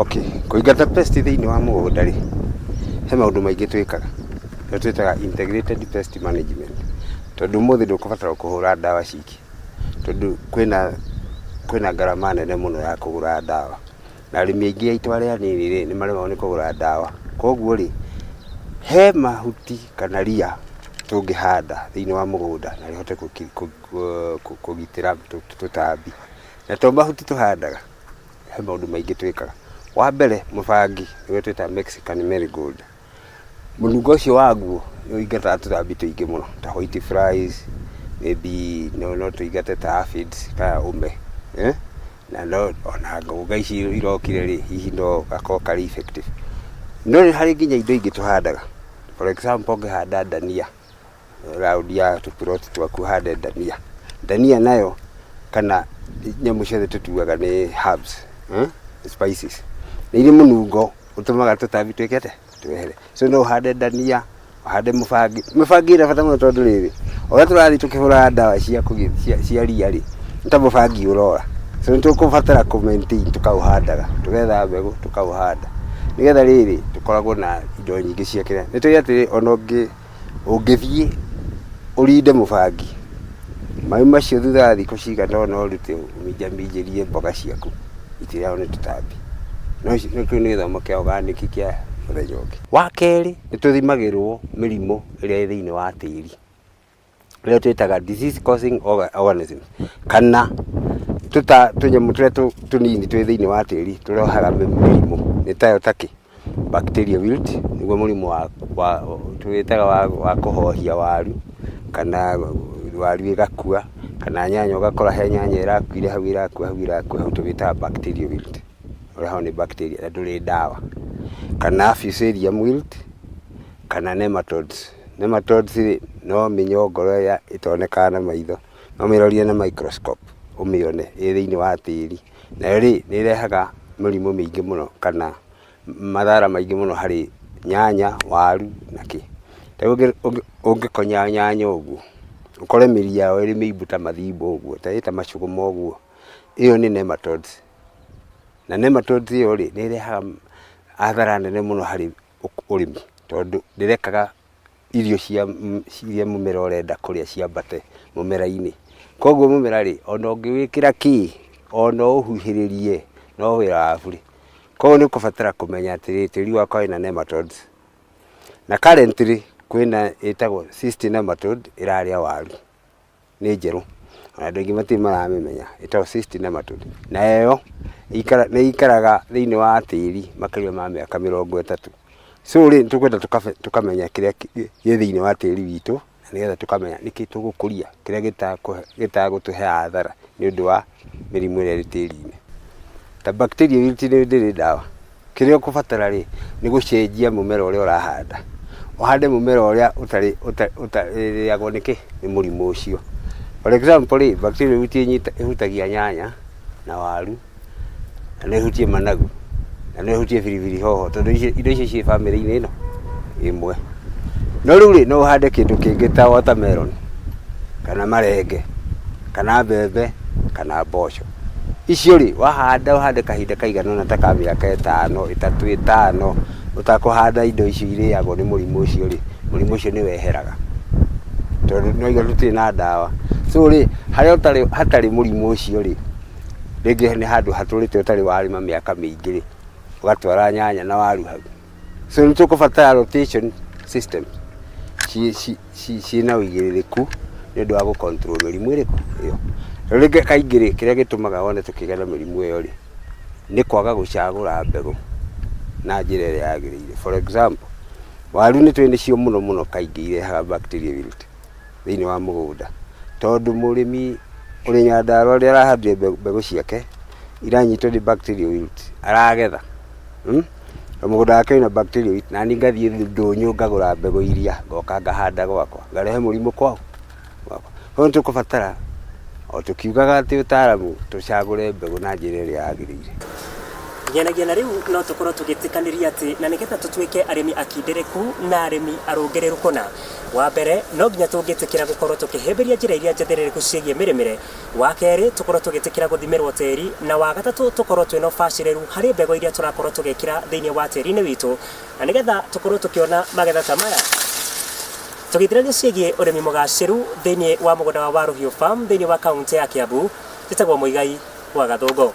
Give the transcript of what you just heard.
Okay, kũingata pest thĩinĩ wa mũgũnda rĩ, he maũndũ maingĩ twĩkaga. Nĩ twĩtaga integrated pest management. Tondũ ũmũthĩ ndũkũbatara kũhũra ndawa ciki. Tondũ kwĩna ngarama nene mũno ya kũgũra ndawa. Na arĩmi aingĩ aitũ arĩa anini rĩ, nĩ maremagwo nĩ kũgũra ndawa. Koguo rĩ, he mahuti kana ria tũngĩhanda thĩinĩ wa mũgũnda na rĩhote kũgitĩra tũtambi. Na to mahuti tũhandaga, he maũndũ maingĩ twĩkaga. Wa mbere, mũbangi nĩguo twĩtaga Mexican marigold. Mũnungo ũcio waguo nĩ ũingataga tũtambi tũingĩ mũno ta white flies, maybe no tũingate ta aphids kana ũme. Na ona ngũnga ici irokire rĩ, hihi no gakorwo karĩ effective. No nĩ harĩ nginya indo ingĩ tũhandaga. For example, ũngĩhanda ndania, raundi ya tũploti twaku hande ndania. Ndania nayo kana nyamũ ciothe tũtuaga nĩ herbs, spices. Nĩ irĩ mũnungo ũtũmaga tũtambi twĩkete twehere. So no ũhande ndania, ũhande mũbangi. Mũbangi ĩrĩ bata mũno tondũ rĩrĩ, ũrĩa tũrathiĩ tũkĩhũra ndawa cia ria rĩ, nĩ ta mũbangi ũrora. So nĩ tũkũbatara kũ-maintain tũkaũhandaga, tũgetha mbegũ tũkaũhanda. Nĩgetha rĩrĩ tũkoragwo na indo nyingĩ cia kĩrĩa. Nĩ tũĩ atĩ ona ũngĩthiĩ ũrinde mũbangi, maĩ macio thutha wa thikũ cigana ũna ũrute ũminjaminjĩrie mboga ciaku itirĩagwo nĩ tũtambi. No kĩu nĩ gĩthomo kĩa organic kĩa mũthenya ũngĩ. Wa kerĩ, nĩ tũthimagĩrwo mĩrimũ ĩrĩa ĩ thĩinĩ wa tĩri, ĩrĩa twĩtaga disease causing organisms, kana tũnyamũ tũrĩa tũnini twĩ thĩinĩ wa tĩri tũrehaga mĩrimũ. Nĩ tayo ta kĩ? Bacteria wilt, nĩguo mũrimũ twĩtaga wa kũhohia waru, kana waru ĩgakua, kana nyanya ũgakora he nyanya ĩrakuire hau hau tũwĩtaga bacteria wilt. Ũrehagwo nĩ bacteria na ndũrĩ ndawa. Kana fusarium wilt, kana nematodes. Nematodes rĩ, no mĩnyongoro ĩrĩa ĩtonekaga na maitho, no mĩrorie na microscope ũmĩone ĩ thĩinĩ wa tĩri. Nayo rĩ, nĩ ĩrehaga mĩrimũ mĩingĩ mũno kana mathara maingĩ mũno harĩ nyanya, waru na kĩ. Rĩu ũngĩkonya nyanya ũguo, ũkore mĩri yao ĩrĩ mĩimbu ta mathimbo ũguo, ta macuguma ũguo, ĩyo nĩ nematodes. Na nematodes ĩyo rĩ, nĩ ĩrehaga hathara nene mũno harĩ ũrĩmi, tondũ ndĩrekaga irio iria mũmera ũrenda kũrĩa ciambate mũmera-inĩ. Koguo mũmera rĩ, ona ũngĩwĩkĩra kĩ, ona ũhuhĩrĩrie, no wĩra wa bure. Koguo nĩ ũkũbatara kũmenya atĩrĩ, tĩri wakwa wĩna nematodes. Na currently kwĩna ĩtagwo cyst nematode ĩrarĩa waru, nĩ njerũ, ona andũ aingĩ matirĩ maramĩmenya, ĩtagwo cyst nematode. Nayo nĩ ikaraga thĩinĩ wa tĩri makĩria ma mĩaka 30. So rĩ, tũkwenda tũkamenya kĩrĩa gĩ thĩinĩ wa tĩri witũ, na nĩgetha tũkamenya nĩkĩ tũgũkũria kĩrĩa gĩtagũtũhe hathara nĩ ũndũ wa mĩrimũ ĩrĩa ĩrĩ tĩri-inĩ. Ta bacteria wilt nĩ ndĩrĩ ndawa. Kĩrĩa ũkũbatara rĩ, nĩ gũcenjia mũmera ũrĩa ũrahanda. Ũhande mũmera ũrĩa ũtarĩagwo nĩ mũrimũ ũcio. For example rĩ, bacteria wilt ĩhutagia nyanya na waru, na no ĩhutie managu, na no ĩhutie biribiri hoho, tondũ indo icio ciĩ bamĩrĩ-inĩ ĩno ĩmwe. No rĩu rĩ, no ũhande kĩndũ kĩngĩ ta watermelon, kana marenge, kana mbembe, kana mboco. Icio rĩ, wahanda ũhande kahinda kaigana ũna ta ka mĩaka 3-5 ũtakũhanda indo icio irĩagwo nĩ mũrimũ ũcio rĩ, mũrimũ ũcio nĩ weheraga, tondũ no iga tũtirĩ na ndawa. So rĩ, harĩa hatarĩ mũrimũ ũcio rĩ, rĩngĩ nĩ handũ hatũrĩte ũtarĩ warĩma mĩaka mĩingĩ rĩ, ũgatwara nyanya na waru hau. So nĩ tũkũbatara rotation system ciĩna ũigĩrĩrĩku nĩ ũndũ wa gũ-control mĩrimũ ĩrĩkũ ĩyo. Rĩngĩ kaingĩ rĩ, kĩrĩa gĩtũmaga wone tũkĩgĩa na mĩrimũ ĩyo rĩ, nĩ kwaga gũcagũra mbegũ na njĩra ĩrĩa yagĩrĩire. For example, waru nĩ tũĩ nĩcio mũno kaingĩ irehaga bacteria wilt thĩinĩ wa mũgũnda, tondũ mũrĩmi ũrĩ Nyandarua ũrĩa arahandire mbegũ ciake iranyitwo nĩ bacteria wilt, aragetha na mũgũnda wake wĩna bacteria wilt, na niĩ ngathiĩ ndũnyũ ngagũra mbegũ iria ngoka ngahanda gwakwa, ngarehe mũrimũ kwao. Koguo nĩ tũkũbatara, o tũkiugaga atĩ ũtaaramu, tũcagũre mbegũ na njĩra ĩrĩa yagĩrĩire. ngenagia na riu no tukorwo tugitikaniria ati na nigetha tutuike arimi akindereku na arimi arungereru kona wa mbere no nginya tungitikira gukorwo tukihemberia njira iria njetherereku ciegie mirimire wa keri tukorwo tugitikira guthimirwo tiri na wa gatatu tukorwo twina ubaciriru hari mbego iria turakorwo tugikira thiini wa tiri-ini witu na nigetha tukorwo tukiona magetha ta maya tugithiraria ciegie urimi mugaciru thiini wa mugunda wa Waruhiu Farm thiini wa kaunti ya Kiambu njitagwo Muigai wa Gathungu.